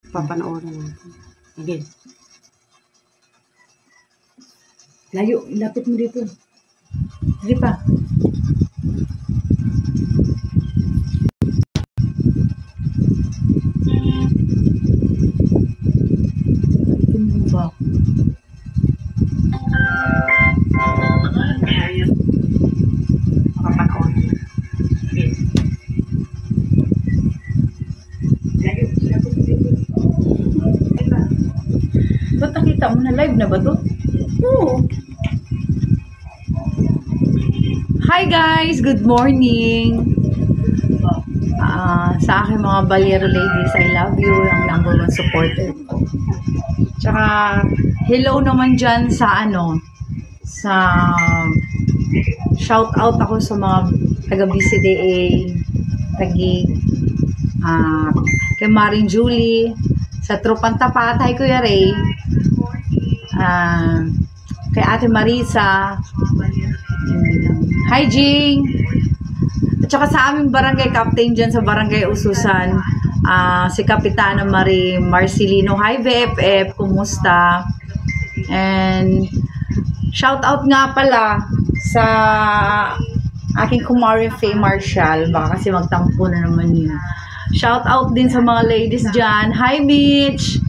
Papanoorin natin. Again. Layo, lapit mo dito. Sige pa. Balikin mo ba? Papanoorin. Again. Ba't nakita mo na live na ba to? Oo. Hi guys! Good morning! Sa aking mga Balyero ladies, I love you. Ang number one supporter ko. Tsaka, hello naman dyan sa shout out ako sa mga taga BCDA, Taguig, kay Maring Julie, sa Tropang Tapat, hi Kuya Ray, kay Ate Marisa, hi Jing, at saka sa aming barangay captain dyan sa barangay Ususan, si Kapitana Marie Marcelino, hi BFF, kumusta? And shout out nga pala sa aking kumari Faye Marshall, baka kasi magtampo na naman yun. Shout out din sa mga ladies dyan, hi Mitch,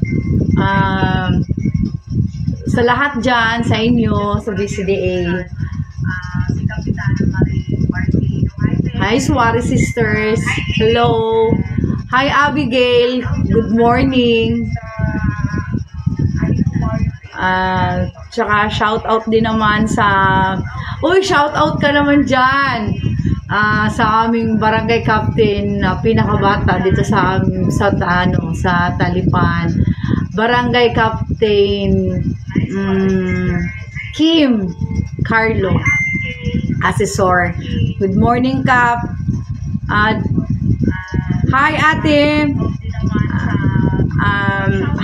sa lahat dyan, sa inyo, sa BCDA. Hi Suarez Sisters, hello. Hi Abigail, good morning. Tsaka shout out din naman sa, uy, shout out ka naman dyan sa aming barangay captain na pinakabata dito sa Talipan, barangay captain Kim Carlo, assessor. Good morning Kap. Hi ate.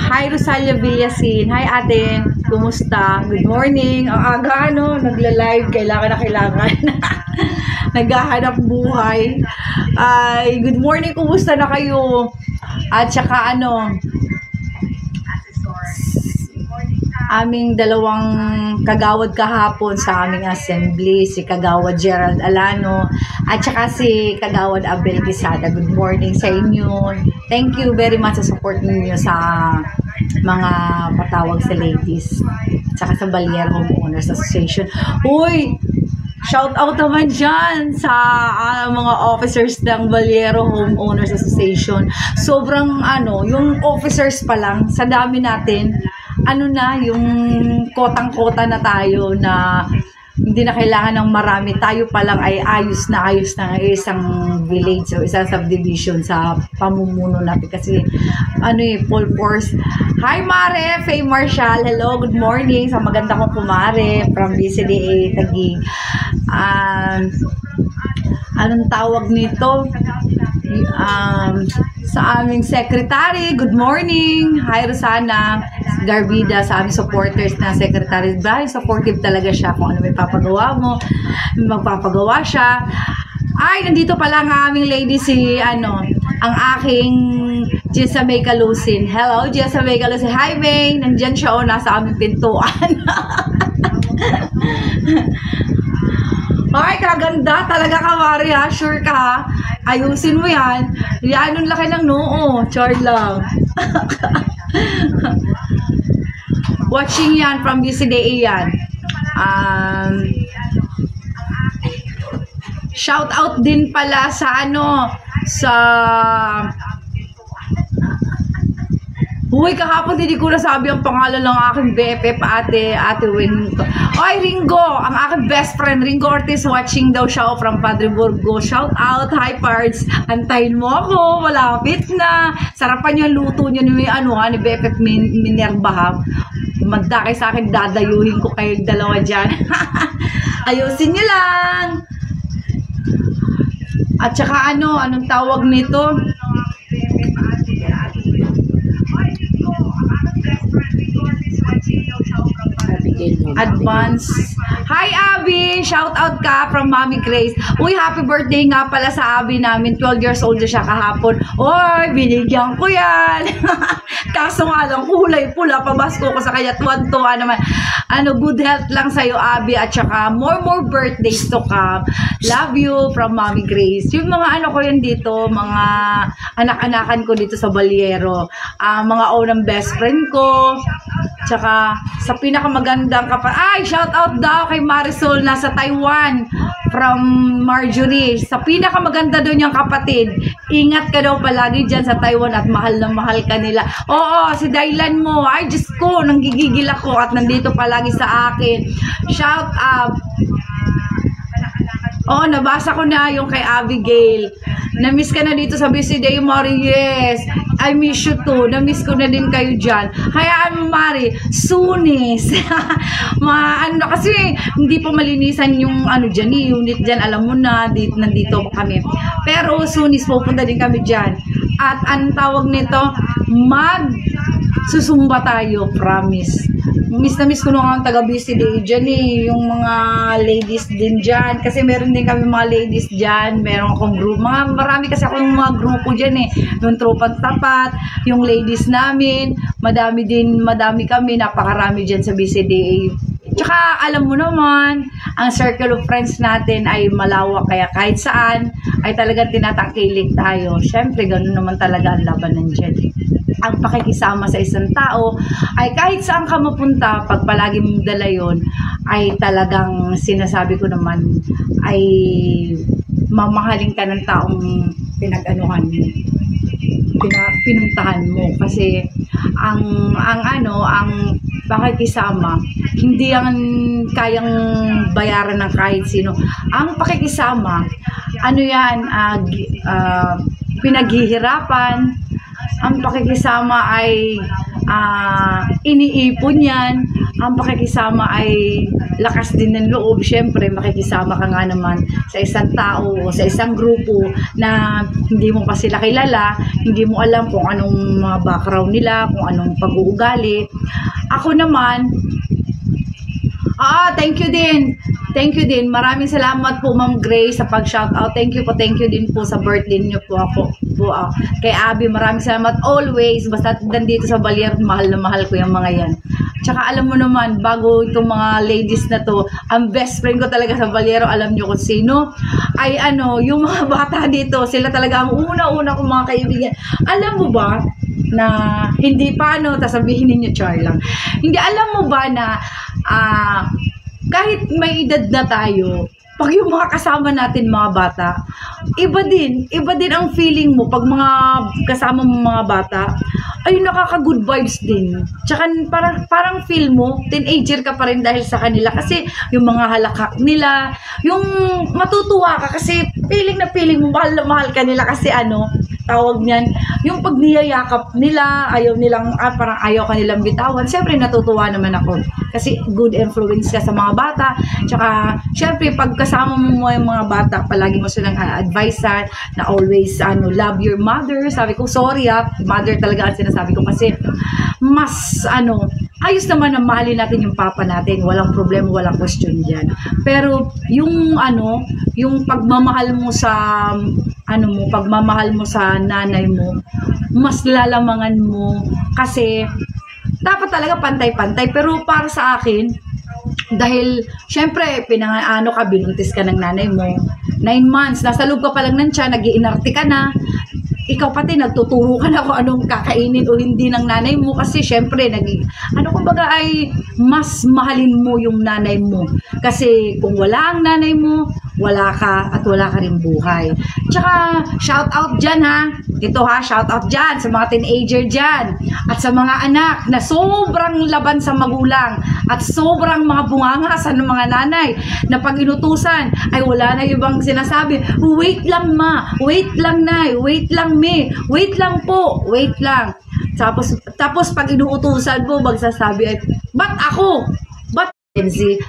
Hi Rosalia Villasin. Hi ate, kumusta? Good morning. Ang aga nagla-live, kailangan naghahanap buhay. Good morning, kumusta na kayo? At saka aming dalawang kagawad kahapon sa aming assembly, si Kagawad Gerald Alano at saka si Kagawad Abel Quisada. Good morning sa inyo. Thank you very much sa support ninyo sa mga patawag sa ladies at saka sa Balyero Homeowners Association. Uy! Shout out naman dyan sa mga officers ng Balyero Homeowners Association. Sobrang yung officers pa lang, sa dami natin, yung kotang-kota na tayo na hindi na kailangan ng marami. Tayo pa lang ay ayos na isang village o isang subdivision sa pamumuno natin. Kasi full force. Hi Mare, Faye Marshall, hello, good morning sa maganda kong kumare from BCDA Taguig. Anong tawag nito? Sa aming secretary, good morning. Hi Rosana Garbida, sa aming supporters na secretary. Very supportive talaga siya. Kung ano may papagawa mo, magpapagawa siya. Ay, nandito pala ang aming lady ang aking Jessa May Calusin. Hello, Jessa May Calusin. Hi May, nandyan siya nasa aming pintuan. Ay, kaganda talaga ka, Mari, ha? Sure ka, ha? Ayusin mo yan. Yan, ang laki ng noo. Char lang. Watching yan from BCDA yan. Shout out din pala sa Uy, kahapon hindi ko nasabi ang pangalan ng aking BFF, Ate Ringo. Oy, Ringo, ang aking best friend, Ringo Ortiz, watching daw siya from Padre Burgo. Shout out, hi parts. Antayin mo ako, malapit na. Sarapan yung luto niya ni BFF Minerva, ha. Magda kay sa akin, dadayuhin ko kayong dalawa dyan. Ayusin niyo lang. At saka anong tawag nito? Advance. Hi Abby! Shout out ka from Mommy Grace. Uy, happy birthday nga pala sa Abby namin. 12 years old na siya kahapon. Oy, binigyan ko yan. Kaso nga lang, kulay pula, pabasko ko sa kanya, tuwan-tuwa naman. Good health lang sa'yo, Abby, at saka more birthdays to come. Love you from Mommy Grace. Yung mga ko yan dito, mga anak-anakan ko dito sa Balyero, mga unang best friend ko, tsaka sa pinakamagandang shout out daw kay Marisol, nasa Taiwan, from Marjorie. Sa pinakamaganda doon yung kapatid, ingat ka daw palagi dyan sa Taiwan at mahal na mahal ka nila. Oo, si Dylan mo, ay Diyos ko, nanggigigil ako at nandito palagi sa akin. Shout out. Nabasa ko na yung kay Abigail. Na-miss ka na dito sa Busy Day, Mari. Yes, I miss you too. Na-miss ko na din kayo dyan. Hayaan mo, Mari. Sunis. Kasi hindi pa malinisan yung dyan, unit dyan. Alam mo na, nandito kami. Pero sunis, pupunta din kami dyan. At anong tawag nito? Susumba tayo, promise. Miss na miss ko nung ang taga-Busy Day dyan yung mga ladies din dyan. Kasi meron din kami mga ladies dyan. Meron akong group. Marami kasi akong mga grupo dyan Yung Tropang Tapat, yung ladies namin. Madami kami. Napakarami dyan sa Busy Day. Tsaka alam mo naman, ang circle of friends natin ay malawak. Kaya kahit saan ay talagang tinatangkilik tayo. Siyempre, ganun naman talaga ang labanan dyan. Ang pakikisama sa isang tao ay kahit saan ka mapunta, pag palagi mong dala yun, ay talagang sinasabi ko naman ay mamahalin ka ng taong pinuntahan mo. Kasi ang pakikisama, hindi yan kayang bayaran ng kahit sino. Ang pakikisama, pinaghihirapan. Ang pakikisama ay iniipon yan. Ang pakikisama ay lakas din ng loob. Siyempre, makikisama ka nga naman sa isang tao o sa isang grupo na hindi mo pa sila kilala, hindi mo alam kung anong mga background nila, kung anong pag-uugali. Ako naman, thank you din. Thank you din. Maraming salamat po, Ma'am Grace, sa pag-shoutout. Thank you din po sa birthday niyo po ako. Kay Abby, maraming salamat always. Basta nandito sa Balyero, mahal na mahal ko yung mga yan. Tsaka alam mo naman, bago itong mga ladies na to, ang best friend ko talaga sa Balyero, alam nyo kung sino? Ay yung mga bata dito, sila talaga ang una-una kong mga kaibigan. Alam mo ba, na hindi sabihin ninyo, Char lang. Hindi, alam mo ba na kahit may edad na tayo, pag yung mga kasama natin mga bata, iba din ang feeling mo pag mga kasama mo mga bata, ay nakaka-good vibes din. Tsaka parang feel mo, teenager ka pa rin dahil sa kanila kasi yung mga halakak nila, yung matutuwa ka kasi feeling mo, mahal na mahal ka nila kasi tawag niyan, yung pag niyayakap nila, parang ayaw kanilang bitawan. Siyempre natutuwa naman ako kasi good influence ka sa mga bata. Tsaka siyempre pag kasama mo yung mga bata, palagi mo silang advice na always love your mother. Sabi ko, sorry mother talaga ang sinasabi ko kasi mas ayos naman na mahalin natin yung papa natin, walang problema, walang question diyan. Pero yung yung pagmamahal mo sa pagmamahal mo sa nanay mo, mas lalamangan mo kasi dapat talaga pantay-pantay. Pero para sa akin, dahil syempre binuntis ka ng nanay mo, 9 months, nasa loob ka pa lang ng tiyan, nag-iinarte ka na, ikaw pati nagtuturo ka na kung anong kakainin o hindi ng nanay mo kasi syempre kumbaga ay mas mahalin mo yung nanay mo kasi kung wala ang nanay mo, wala ka at wala ka rin buhay. Tsaka shout out dyan shout out dyan sa mga teenager dyan at sa mga anak na sobrang laban sa magulang at sobrang mga bungangasan ng mga nanay na pag inutusan ay wala na ibang sinasabi, wait lang ma, wait lang nay, wait lang me, wait lang po, wait lang. Tapos pag inuutusan mo, magsasabi ay, ba't ako? Ba't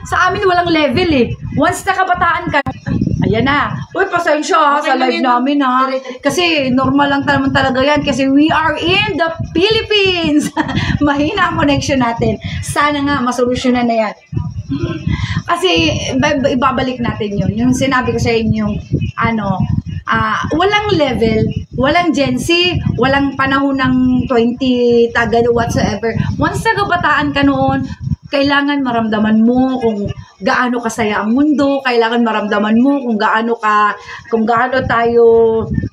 sa amin walang level Once na kabataan ka, ayan na. Uy, pasensya sa live namin kasi normal lang naman talaga yan kasi we are in the Philippines. Mahina ang connection natin. Sana nga masolusyonan na yan. Kasi ibabalik natin yun. Yung sinabi ko sa inyo, walang level Walang Gen Z, walang panahon ng 20, tagad whatsoever. Once na kabataan ka noon, kailangan maramdaman mo kung gaano kasaya ang mundo, kailangan maramdaman mo kung gaano tayo,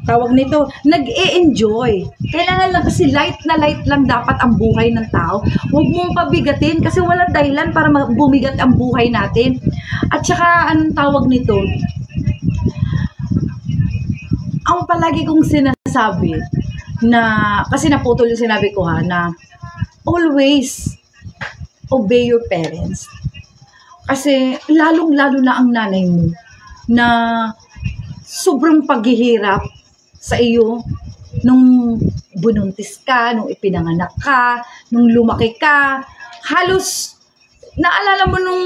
tawag nito, nag-e-enjoy. Kailangan lang kasi light lang dapat ang buhay ng tao. Huwag mong pabigatin kasi walang dahilan para bumigat ang buhay natin. At saka, anong tawag nito? Ang palagi kong sinasabi na, kasi naputol yung sinabi ko na always obey your parents. Kasi lalong-lalo na ang nanay mo na sobrang paghihirap sa iyo nung bununtis ka, nung ipinanganak ka, nung lumaki ka. Halos, naalala mo nung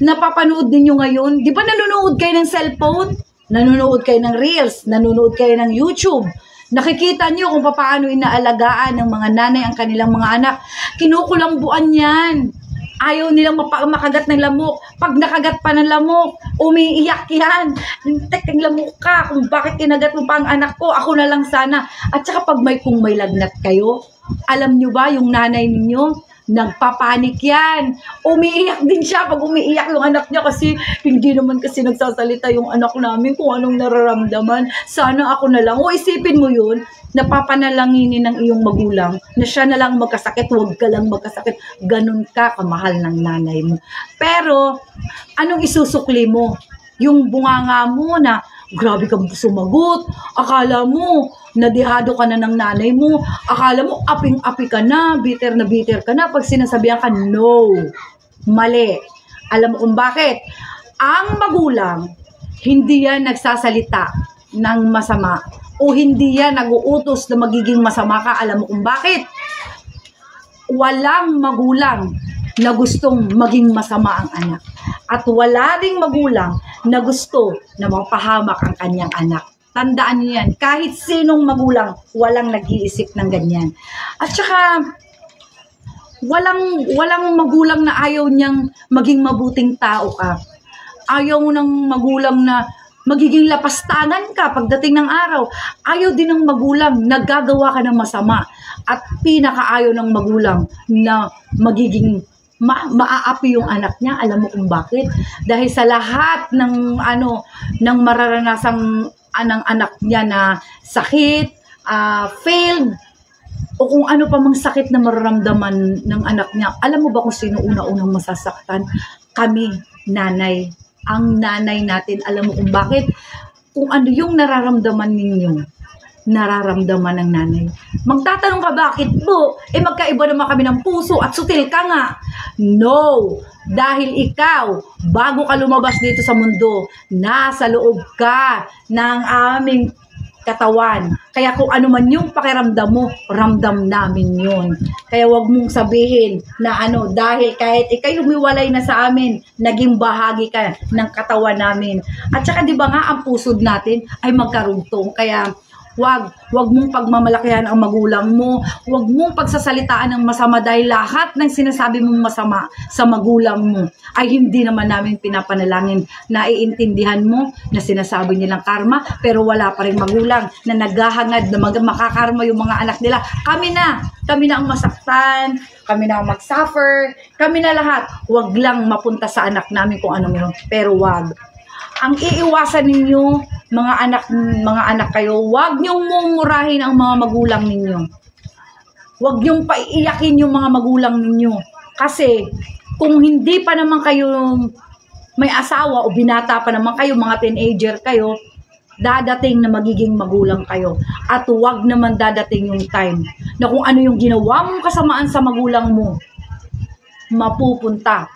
napapanood ninyo ngayon, di ba nanonood kayo ng cellphone? Nanonood kayo ng Reels, nanonood kayo ng YouTube. Nakikita nyo kung paano inaalagaan ng mga nanay ang kanilang mga anak. Kinukulambuan yan. Ayaw nilang makagat ng lamok. Pag nakagat pa ng lamok, umiiyak yan. Lintek ng lamok ka kung bakit kinagat mo pa ang anak ko. Ako na lang sana. At saka pag kung may lagnat kayo, alam nyo ba yung nanay ninyo? Nagpapanik yan. Umiiyak din siya pag umiiyak yung anak niya kasi hindi naman kasi nagsasalita yung anak namin kung anong nararamdaman. Sana ako na lang. O isipin mo yun, napapanalanginin ng iyong magulang na siya na lang magkasakit, huwag ka lang magkasakit. Ganun ka kamahal ng nanay mo. Pero, anong isusukli mo? Yung bunganga mo na grabe kang sumagot. Akala mo, nadihado ka na ng nanay mo. Akala mo, aping-api ka na bitter ka na. Pag sinasabihan ka, no. Mali. Alam mo kung bakit? Ang magulang, hindi yan nagsasalita ng masama. O hindi yan nag-uutos na magiging masama ka. Alam mo kung bakit? Walang magulang na gustong maging masama ang anak. At wala ding magulang na gusto na mapahamak ang kanyang anak. Tandaan niyo yan. Kahit sinong magulang, walang nag-iisip ng ganyan. At saka, walang magulang na ayaw niyang maging mabuting tao ka. Ayaw mo ng magulang na magiging lapastangan ka pagdating ng araw. Ayaw din ng magulang na gagawa ka ng masama. At pinakaayaw ng magulang na magiging maaapi yung anak niya. Alam mo kung bakit? Dahil sa lahat ng ng mararanasang ng anak niya na sakit, failed, o kung ano pa mang sakit na mararamdaman ng anak niya. Alam mo ba kung sino una-unang masasaktan? Kami, nanay. Ang nanay natin. Alam mo kung bakit? Kung ano yung nararamdaman ninyo, nararamdaman ng nanay. Magtatanong ka, bakit po? Magkaiba naman kami ng puso at sutil ka nga. No! Dahil ikaw, bago ka lumabas dito sa mundo, nasa loob ka ng aming katawan. Kaya kung ano man yung pakiramdam mo, ramdam namin yun. Kaya wag mong sabihin na dahil kahit ikay humiwalay na sa amin, naging bahagi ka ng katawan namin. At saka di ba nga ang pusod natin ay magkarugtong. Kaya wag mong pagmamalakihan ang magulang mo. Wag mong pagsasalitaan ng masama dahil lahat ng sinasabi mong masama sa magulang mo ay hindi naman namin pinapanalangin. Naiintindihan mo na sinasabi nilang karma pero wala pa rin magulang na naghahangad na makakarma yung mga anak nila. Kami na ang masaktan, kami na ang mag-suffer, kami na lahat. Wag lang mapunta sa anak namin kung ano yun. Pero wag. Ang iiwasan ninyo, mga anak kayo, huwag niyong mumurahin ang mga magulang ninyo. Huwag niyong paiiyakin yung mga magulang ninyo. Kasi, kung hindi pa naman kayo may asawa o binata pa naman kayo, mga teenager kayo, dadating na magiging magulang kayo. At huwag naman dadating yung time na kung ano yung ginawa mong kasamaan sa magulang mo, mapupunta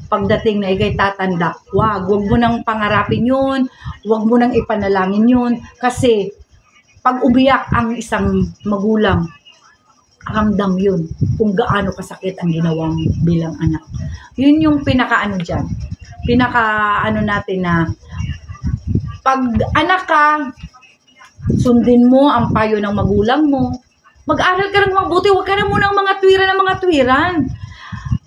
pagdating na ikay tatanda. Wag mo nang pangarapin yun, wag mo nang ipanalangin yun, kasi pag umiyak ang isang magulang, ramdam yun kung gaano kasakit ang ginawa mo bilang anak. Yun yung pinaka-ano dyan. Pinaka-ano natin na pag anak ka, sundin mo ang payo ng magulang mo, mag-aral ka ng mabuti, huwag ka na muna ng mga tuwiran.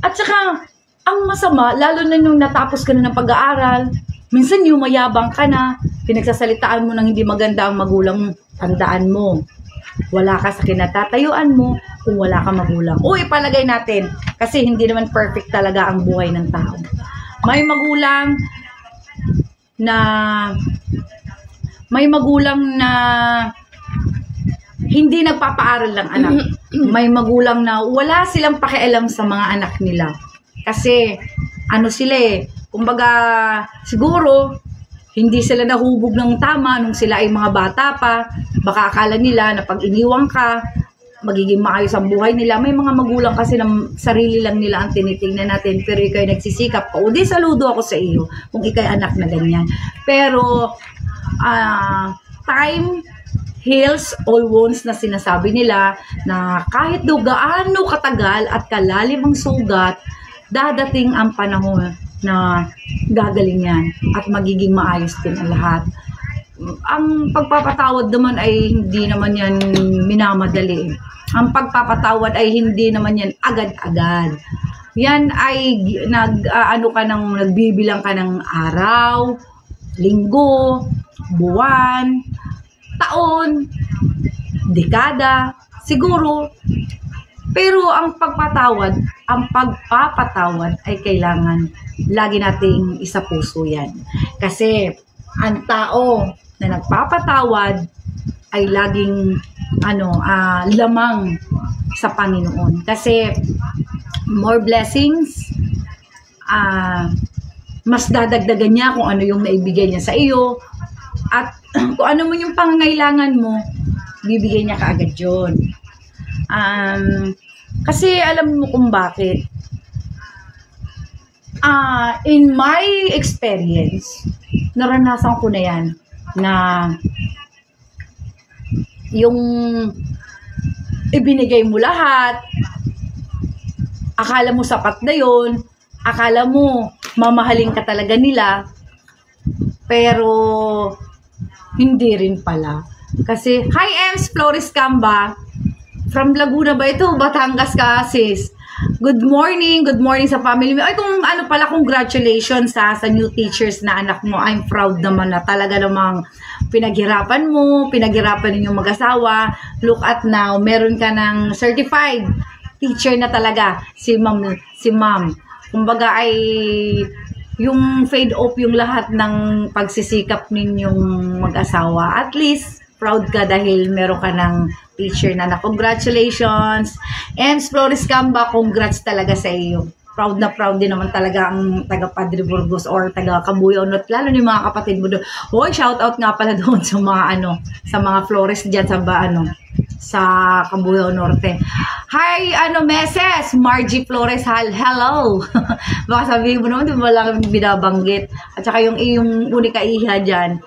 At saka, ang masama, lalo na nung natapos ka na ng pag-aaral, minsan yung mayabang ka na, pinagsasalitaan mo ng hindi maganda ang magulang mo, tandaan mo, wala ka sa kinatatayuan mo kung wala ka magulang. O ipalagay natin, kasi hindi naman perfect talaga ang buhay ng tao. May magulang na hindi nagpapaaral ng anak. May magulang na wala silang pakialam sa mga anak nila. Kasi, ano sila kumbaga, siguro, hindi sila nahubog ng tama nung sila ay mga bata pa. Baka akala nila na pag iniwang ka, magiging maayos ang buhay nila. May mga magulang kasi ng sarili lang nila ang tinitingnan natin. Pero ikay nagsisikap ka. O di saludo ako sa iyo kung ikay anak na ganyan. Pero, time heals all wounds na sinasabi nila na kahit do gaano katagal at kalalim ang sugat, dadating ang panahon na gagaling yan at magiging maayos din ang lahat. Ang pagpapatawad naman ay hindi naman yan minamadali. Ang pagpapatawad ay hindi naman yan agad-agad. Yan ay nagbibilang ka ng araw, linggo, buwan, taon, dekada, siguro. Pero ang pagpapatawad ay kailangan lagi nating isa puso yan. Kasi ang tao na nagpapatawad ay laging lamang sa Panginoon. Kasi more blessings, mas dadagdagan niya kung ano yung naibigay niya sa iyo. At kung ano mo yung pangangailangan mo, bibigay niya kaagad yun. Kasi alam mo kung bakit. In my experience, naranasan ko na yan, na yung ibinigay mo lahat, akala mo sapat na yun, akala mo mamahalin ka talaga nila, pero hindi rin pala. Kasi, hi Ems Flores Camba, from Laguna ba ito? Batangas ka, sis. Good morning sa family mo. Ay, kung ano pala, congratulations sa new teachers na anak mo. I'm proud naman na talaga namang pinaghirapan ninyong mag-asawa. Look at now, meron ka ng certified teacher na talaga, si ma'am. Kumbaga ay yung fade off yung lahat ng pagsisikap ninyong mag-asawa. At least, proud ka dahil meron ka ng teacher na congratulations. Ems Flores Camba, congrats talaga sa iyo. Proud na proud din naman talaga ang taga Padre Burgos or taga Cabuyao Norte, lalo ni mga kapatid mo doon. Hoy, shout out nga pala doon sa mga sa mga Flores diyan sa Cabuyao Norte. Hi, Meses, Margie Flores, hello. Baka sabihin mo naman, di ba lang binabanggit. At saka yung unika iha dyan,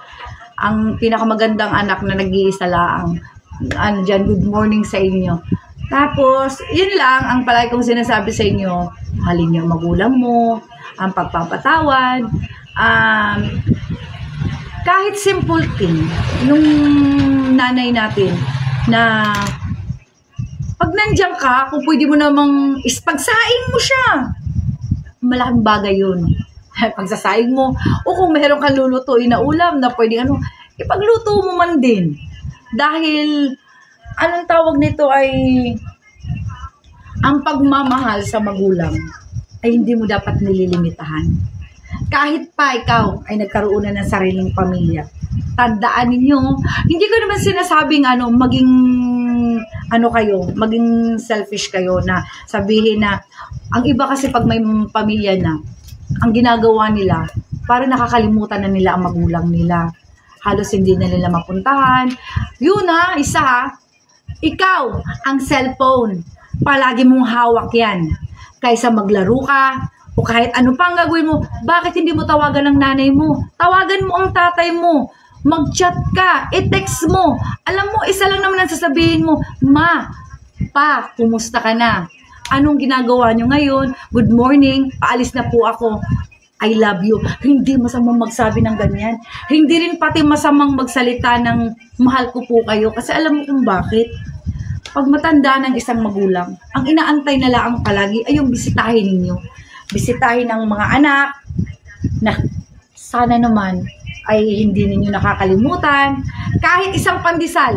ang pinakamagandang anak na nag-iisa lang. Dyan, good morning sa inyo. Tapos, yun lang ang palagi kong sinasabi sa inyo, halin niyo magulang mo, ang pagpapatawad, kahit simple thing, yung nanay natin, na pag nandiyan ka, kung pwede mo namang pagsaing mo siya, malaking bagay yun. Pagsasaing mo, o kung meron kang lulutuin na ulam na pwede ipagluto mo man din. Dahil, anong tawag nito ay, ang pagmamahal sa magulang ay hindi mo dapat nililimitahan. Kahit pa ikaw ay nagkaroon na ng sariling pamilya, tandaan ninyo, hindi ko naman sinasabing maging selfish kayo na sabihin na, ang iba kasi pag may pamilya na, ang ginagawa nila, para nakakalimutan na nila ang magulang nila. Halos hindi na nila mapuntahan. Yun ikaw, ang cellphone, palagi mong hawak yan. Kaysa maglaro ka, o kahit ano pang gagawin mo, bakit hindi mo tawagan ng nanay mo? Tawagan mo ang tatay mo. Mag-chat ka, i-text mo. Alam mo, isa lang naman ang sasabihin mo, Ma, Pa, kumusta ka na? Anong ginagawa nyo ngayon? Good morning, paalis na po ako. I love you. Hindi masamang magsabi ng ganyan. Hindi rin pati masamang magsalita ng mahal ko po kayo. Kasi alam mo kung bakit? Pag matanda ng isang magulang, ang inaantay na lang palagi ay yung bisitahin ninyo. Bisitahin ng mga anak na sana naman ay hindi ninyo nakakalimutan. Kahit isang pandesal,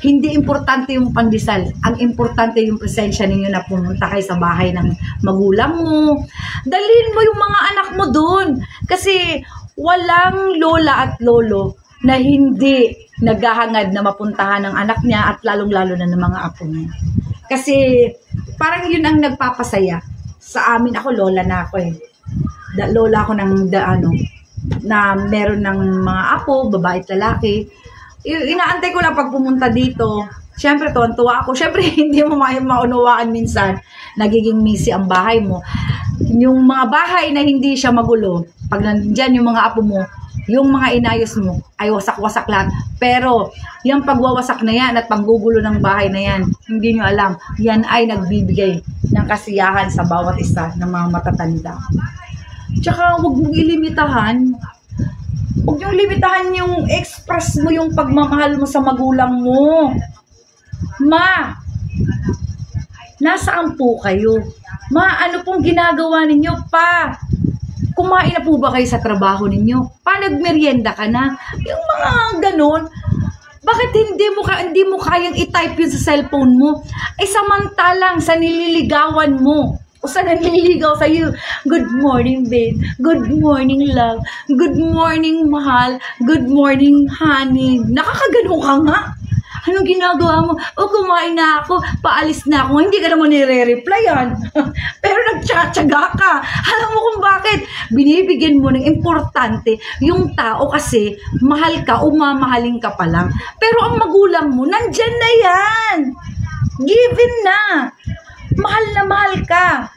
hindi importante yung pandesal. Ang importante yung presensya ninyo na pumunta kayo sa bahay ng magulang mo. Dalhin mo yung mga anak mo doon. Kasi walang lola at lolo na hindi naghahangad na mapuntahan ng anak niya at lalong-lalo na ng mga apo niya. Kasi parang yun ang nagpapasaya. Sa amin, ako lola na ako eh. Lola ako na meron ng mga apo, babae at lalaki. Inaantay ko lang pag pumunta dito. Siyempre, tuwan-tuwa ako. Siyempre, hindi mo maunawaan minsan. Nagiging messy ang bahay mo. Yung mga bahay na hindi siya magulo, pag nandyan yung mga apo mo, yung mga inayos mo, ay wasak-wasak lahat. Pero, yung pagwawasak na yan at panggugulo ng bahay na yan, hindi nyo alam, yan ay nagbibigay ng kasiyahan sa bawat isa ng mga matatanda. Tsaka, huwag mong ilimitahan. Huwag niyong limitahan yung express mo yung pagmamahal mo sa magulang mo. Ma, nasaan po kayo? Ma, ano pong ginagawa ninyo? Pa, kumain na po ba kayo sa trabaho ninyo? Pa, nagmerienda ka na? Yung mga ganun. Bakit hindi mo kayang i-type yun sa cellphone mo? Ay samantalang sa nililigawan mo. O sa nanliligaw sa'yo, good morning, babe. Good morning, love. Good morning, mahal. Good morning, honey. Nakakagano ka nga. Anong ginagawa mo? O, kumain na ako. Paalis na ako. Hindi ka naman nire-replyan. Pero nagtsatsaga ka. Alam mo kung bakit? Binibigyan mo ng importante yung tao kasi mahal ka o mamahalin ka pa lang. Pero ang magulang mo, nandyan na yan. Given na. Mahal na mahal ka.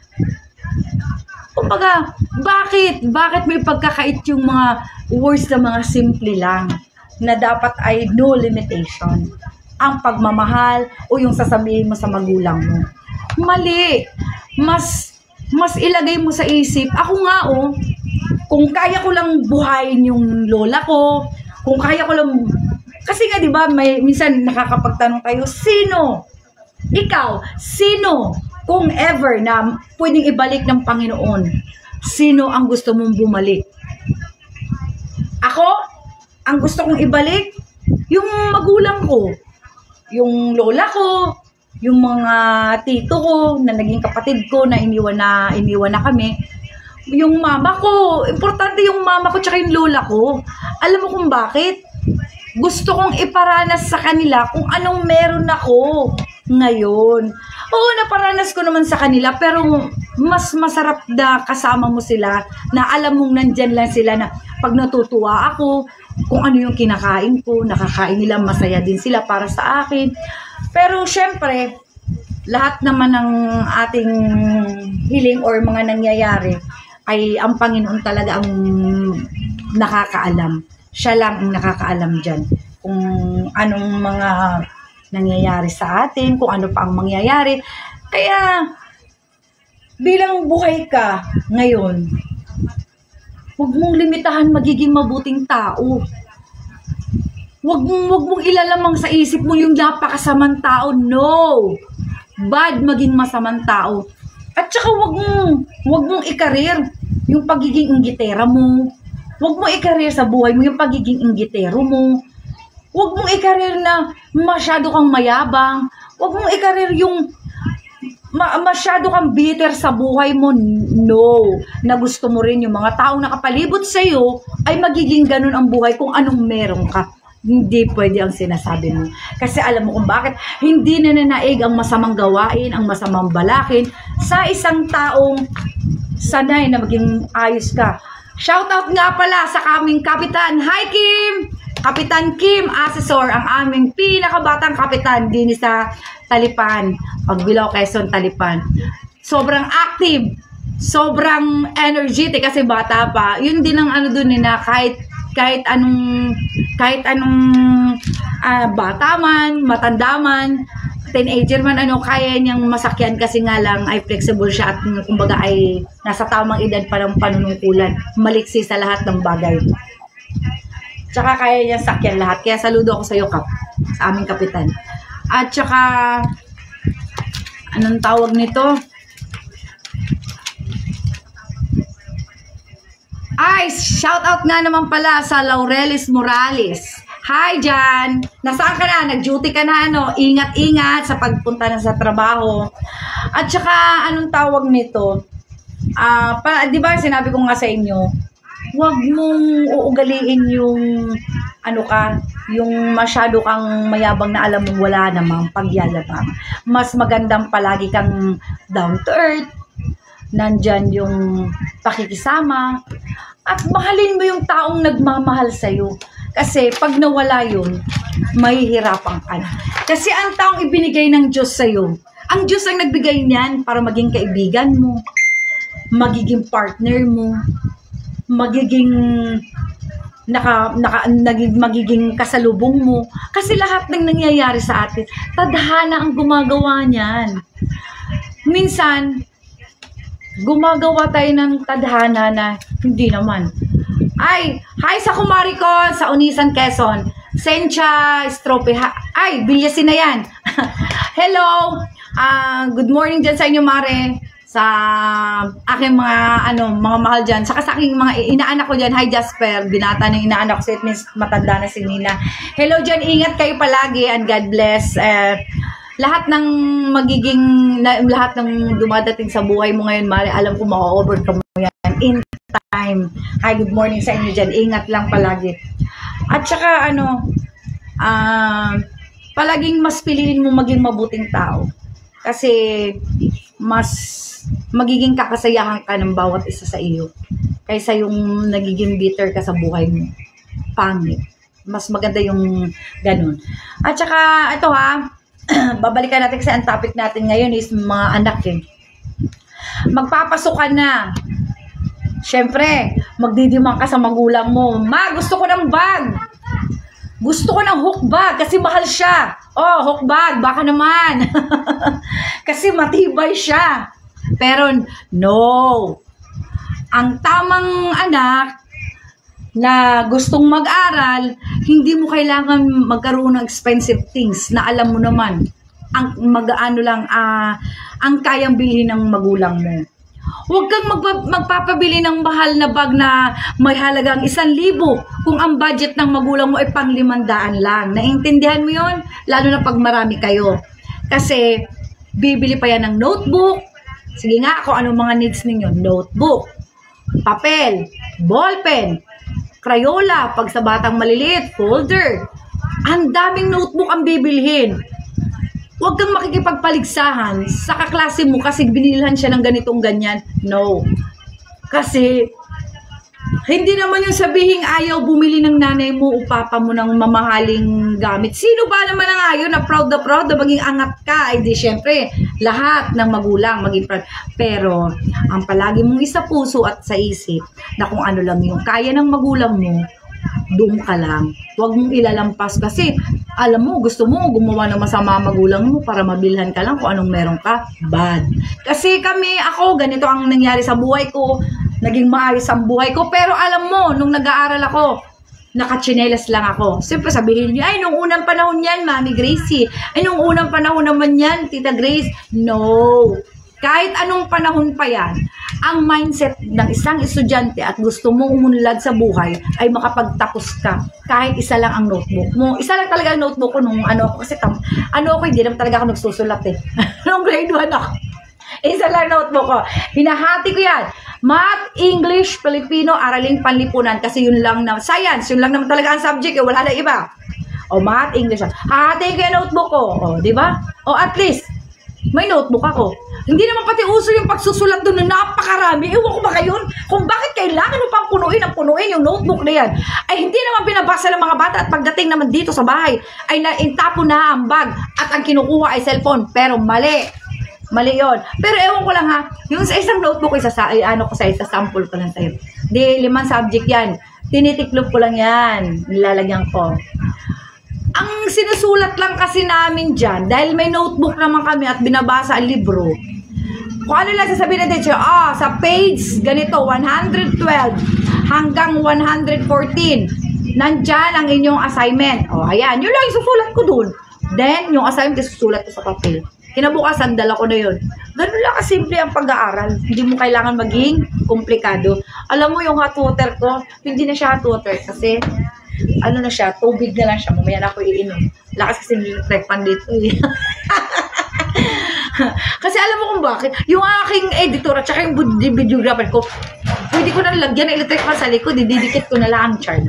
Kumbaga, bakit may pagkakait yung mga words na mga simple lang na dapat ay no limitation ang pagmamahal o yung sasabihin mo sa magulang mo. Mali. Mas ilagay mo sa isip. Ako nga kung kaya ko lang buhayin yung lola ko, kung kaya ko lang, kasi nga diba, minsan nakakapagtanong kayo, sino? Ikaw, sino? Kung ever na pwedeng ibalik ng Panginoon, sino ang gusto mong bumalik? Ako, ang gusto kong ibalik, yung magulang ko, yung lola ko, yung mga tito ko, na naging kapatid ko, na iniwan na kami, yung mama ko, importante yung mama ko tsaka yung lola ko. Alam mo kung bakit? Gusto kong iparanas sa kanila kung anong meron ako ngayon. Oo, naparanas ko naman sa kanila, pero mas masarap na kasama mo sila, na alam mong nandyan lang sila, na pag natutuwa ako, kung ano yung kinakain ko, nakakain nila, masaya din sila para sa akin. Pero syempre, lahat naman ng ating hiling or mga nangyayari, ay ang Panginoon talaga ang nakakaalam. Siya lang ang nakakaalam dyan. Kung anong mga nangyayari sa atin, kung ano pa ang mangyayari. Kaya, bilang buhay ka ngayon, huwag mong limitahan magiging mabuting tao. Huwag mong ilalamang sa isip mo yung napakasamang tao. No! Bad maging masamang tao. At saka huwag mong ikarir yung pagiging inggitera mo. Huwag mong ikarir sa buhay mo yung pagiging inggitero mo. Huwag mong ikarir na masyado kang mayabang. Huwag mong ikarir yung masyado kang bitter sa buhay mo. No. Na gusto mo rin yung mga taong nakapalibot sa iyo ay magiging ganun ang buhay kung anong meron ka. Hindi pwede ang sinasabi mo. Kasi alam mo kung bakit hindi nananaig ang masamang gawain, ang masamang balakin sa isang taong sanay na maging ayos ka. Shoutout nga pala sa kaming kapitan. Hi, Kim! Kapitan Kim Asesor, ang aming pinakabatang kapitan din sa Talipan. Pagbilao, Quezon, Talipan. Sobrang active, sobrang energetic kasi bata pa. Yun din ang ano dun na kahit anong bata man, matanda man, teenager man, kaya niyang masakyan kasi nga lang ay flexible siya at kumbaga ay nasa tamang edad pa ng panunungkulan. Maliksi sa lahat ng bagay. Tsaka kaya niya sakyan lahat. Kaya saludo ako sa iyo, Kap. Sa aming kapitan. At tsaka, anong tawag nito? Guys, shout out nga naman pala sa Laurelis Morales. Hi Jan! Nasaan ka na? Nag-duty ka na, ano? Ingat-ingat sa pagpunta na sa trabaho. At saka, anong tawag nito? Di ba sinabi ko nga sa inyo, huwag mong uugaliin yung yung masyado kang mayabang na alam mong wala namang pagyayabang. Mas magandang palagi kang down to earth, nandyan yung pakikisama, at mahalin mo yung taong nagmamahal sa'yo. Kasi pag nawala yun, mahihirapan ka na. Kasi ang taong ibinigay ng Diyos sa'yo, ang Diyos ang nagbigay niyan para maging kaibigan mo, magiging partner mo, magiging magiging kasalubong mo. Kasi lahat ng nangyayari sa atin, tadhana ang gumagawa niyan. Minsan, gumagawa tayo ng tadhana na hindi naman. Ay, hi sa kumari ko sa Unisan, Quezon. Sencha Estrope. Ay, Bilyasin na yan. Hello. Good morning dyan sa inyo, Mare. Sa aking mga mahal dyan. Saka sa aking mga inaanak ko dyan. Hi, Jasper. Binata ng inaanak ko. So it means matanda na si Nina. Hello dyan. Ingat kayo palagi and God bless. Lahat ng lahat ng dumadating sa buhay mo ngayon, Mare, alam ko maka-overcome mo yan in time. Hi, good morning sa inyo dyan. Ingat lang palagi. At saka palaging mas piliin mo maging mabuting tao. Kasi mas magiging kakasayahan ka ng bawat isa sa iyo kaysa yung nagiging bitter ka sa buhay mo. Pangit. Mas maganda yung ganun. At saka ito babalikan natin kasi ang topic natin ngayon is mga anak Magpapasok ka na. Siyempre, magdidimang ka sa magulang mo. Ma, gusto ko ng bag. Gusto ko ng hook bag kasi mahal siya. Oh, hook bag, baka naman. Kasi matibay siya. Pero no. Ang tamang anak na gustong mag-aral, hindi mo kailangan magkaroon ng expensive things na alam mo naman ang ang kayang bilhin ng magulang mo. Huwag kang magpapabili ng mahal na bag na may halagang 1,000 kung ang budget ng magulang mo ay pang 500 lang. Naintindihan mo yun? Lalo na pag marami kayo. Kasi bibili pa yan ng notebook. Sige nga, kung anong mga needs ninyo. Notebook, papel, ballpen, Crayola, pag sa batang maliliit, folder. Ang daming notebook ang bibilhin. Huwag kang makikipagpaligsahan sa kaklase mo kasi binilhan siya ng ganitong ganyan. No. Kasi, hindi naman yung sabihing ayaw bumili ng nanay mo o papa mo ng mamahaling gamit. Sino ba naman ang ayaw na proud na maging angat ka? Ay di syempre, lahat ng magulang maging proud. Pero, ang palagi mong isa puso at sa isip na kung ano lang yung kaya ng magulang mo, doon ka lang. Huwag mong ilalampas kasi alam mo, gusto mo gumawa ng masama magulang mo para mabilhan ka lang kung anong meron ka. Bad. Kasi ako, ganito ang nangyari sa buhay ko. Naging maayos ang buhay ko. Pero alam mo, nung nag-aaral ako, nakachinelas lang ako. Siyempre sabihin niyo, ay, nung unang panahon yan, Mami Gracie. Ay, nung unang panahon naman yan, Tita Grace. No. Kahit anong panahon pa yan, ang mindset ng isang estudyante at gusto mong umunlad sa buhay ay makapagtapos ka. Kahit isa lang ang notebook mo. Isa lang talaga ang notebook ko nung kasi hindi naman talaga ako nagsusulat nung grade 1 ako. Isa lang notebook ko. Hinahati ko yan. Math, English, Filipino, araling panlipunan. Kasi yun lang na, science, yun lang naman talaga ang subject. Wala na iba. O math, English. Hahati ko yung notebook ko. O, di ba? O at least, may notebook ako. Hindi naman pati uso yung pagsusulat doon na napakarami. Ewan ko ba kayo? Kung bakit kailangan mo pang punuin yung notebook na yan. Ay hindi naman pinabasa ng mga bata at pagdating naman dito sa bahay ay naintapo na ang bag at ang kinukuha ay cellphone. Pero mali. Mali yun. Pero ewan ko lang yung sa isang notebook isa sample ko lang sa'yo. Di 5 subject yan. Tinitiklop ko lang yan. Nilalagyan ko. Ang sinusulat lang kasi namin dyan, dahil may notebook naman kami at binabasa ang libro, kung ano lang sasabihin natin siya, sa page ganito, 112 hanggang 114, nandyan ang inyong assignment. Ayan, yun lang yung susulat ko dun. Then, yung assignment, susulat ko sa papel. Kinabukasan, dala ko na yun. Ganun lang kasimple ang pag-aaral. Hindi mo kailangan maging komplikado. Alam mo yung hot water ko, hindi na siya hot water kasi ano na siya, tubig na lang siya. Mamaya na ako iinom. Lakas kasi electric pan dito eh. Kasi alam mo kung bakit? Yung aking editor at saka yung videographer ko, pwede ko na lagyan ng electric fan sa likod, didikit ko na lang ang charm.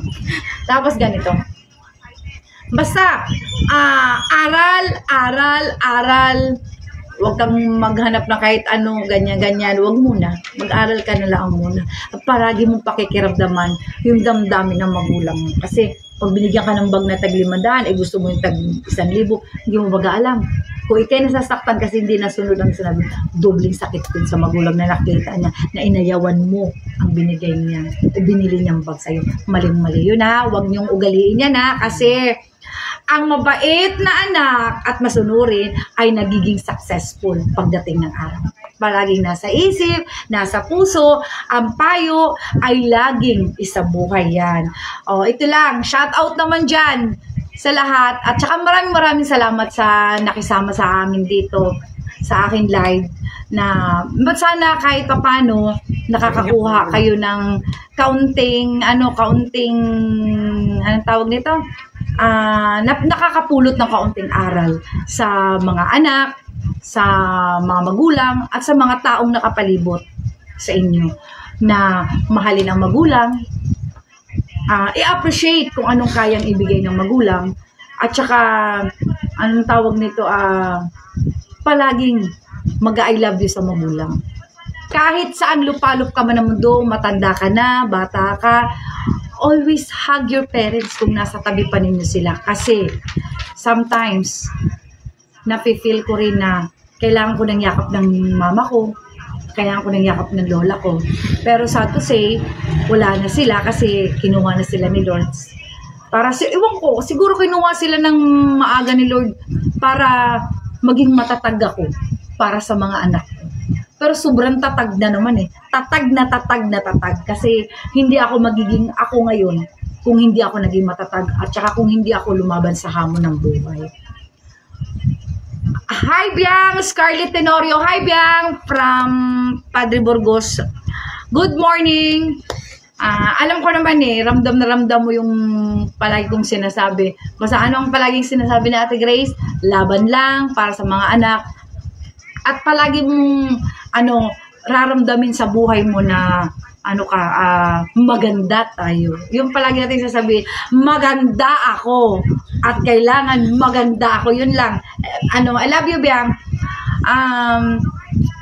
Tapos ganito. Basta, aral. Huwag kang maghanap na kahit ano, ganyan. Huwag muna. Mag-aral ka na lang muna. At paragi mong pakikiramdaman yung damdamin ng magulang mo. Kasi, pag binigyan ka ng bag na tag 500, gusto mo yung tag 1,000, hindi mo baga alam. Kung ikay nasasaktan kasi hindi nasunod ang sinabi, dobling sakit din sa magulang na nakita niya na inayawan mo ang binigay niya o binili niyang bag sa'yo. Maling-mali yun ha. Huwag niyong ugaliin yan ha. Kasi ang mabait na anak at masunurin ay nagiging successful pagdating ng araw. Palaging nasa isip, nasa puso, ang payo ay laging isabuhay yan. O, ito lang, shout out naman dyan sa lahat. At saka maraming salamat sa nakisama sa amin dito sa aking live na sana kahit papano nakakakuha kayo ng kaunting tawag nito? Nakakapulot ng kaunting aral sa mga anak, sa mga magulang, at sa mga taong nakapalibot sa inyo na mahalin ang magulang, i-appreciate kung anong kayang ibigay ng magulang, at saka anong tawag nito, palaging mag-I love you sa magulang. Kahit saan lupalop ka man ng mundo, matanda ka na, bata ka, always hug your parents kung nasa tabi pa ninyo sila. Kasi sometimes, nafe-feel ko rin na kailangan ko ng yakap ng mama ko, kailangan ko ng yakap ng lola ko. Pero sad to say, wala na sila kasi kinuha na sila ni Lord. Ewan ko, siguro kinuha sila ng maaga ni Lord para maging matatag ako para sa mga anak ko. Pero sobrang tatag na naman eh. Tatag na tatag. Kasi hindi ako magiging ako ngayon kung hindi ako naging matatag at saka kung hindi ako lumaban sa hamon ng buhay. Hi Biang! Scarlett Tenorio. Hi Biang! From Padre Burgos. Good morning! Alam ko naman eh, ramdam na ramdam mo yung palagi kong sinasabi. Basta ano ang palaging sinasabi ni Ate Grace? Laban lang para sa mga anak. At palagi mong raramdamin sa buhay mo na maganda tayo. Yung palagi natin sasabihin, maganda ako at kailangan maganda ako. Yun lang. I love you, Biang.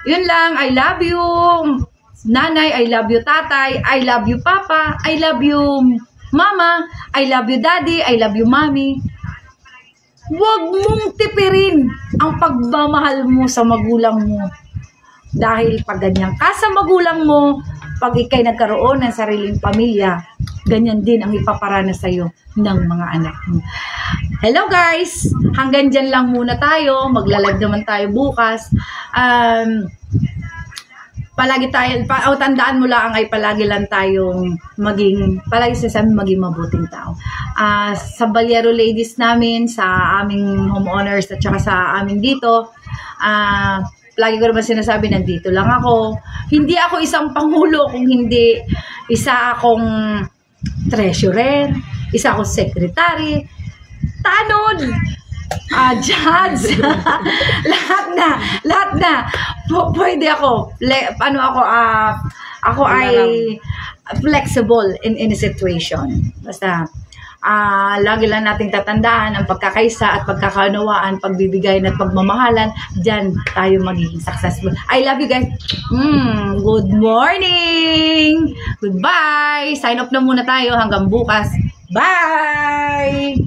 Yun lang. I love you, Nanay. I love you, Tatay. I love you, Papa. I love you, Mama. I love you, Daddy. I love you, Mommy. Huwag mong tipirin ang pagmamahal mo sa magulang mo. Dahil pag ganyan ka sa magulang mo, pag ikay nagkaroon ng sariling pamilya, ganyan din ang ipaparana sa'yo ng mga anak mo. Hello guys! Hanggang dyan lang muna tayo. Maglalag naman tayo bukas. Tandaan mo lang ay palagi lang tayong palagi maging mabuting tao. Sa Balyero ladies namin, sa aming homeowners at saka sa amin dito, lagi ko naman sinasabi, nandito lang ako. Hindi ako isang pangulo kung hindi isa akong treasurer, isa akong secretary, tanod, judge, lahat na. Pwede ako. Ako ay flexible in any situation. Basta, lagi lang nating tatandaan ang pagkakaisa at pagkakaunawaan, pagbibigay at pagmamahalan, diyan tayo magiging successful. I love you guys. Good morning. Goodbye. Sign off na muna tayo hanggang bukas. Bye.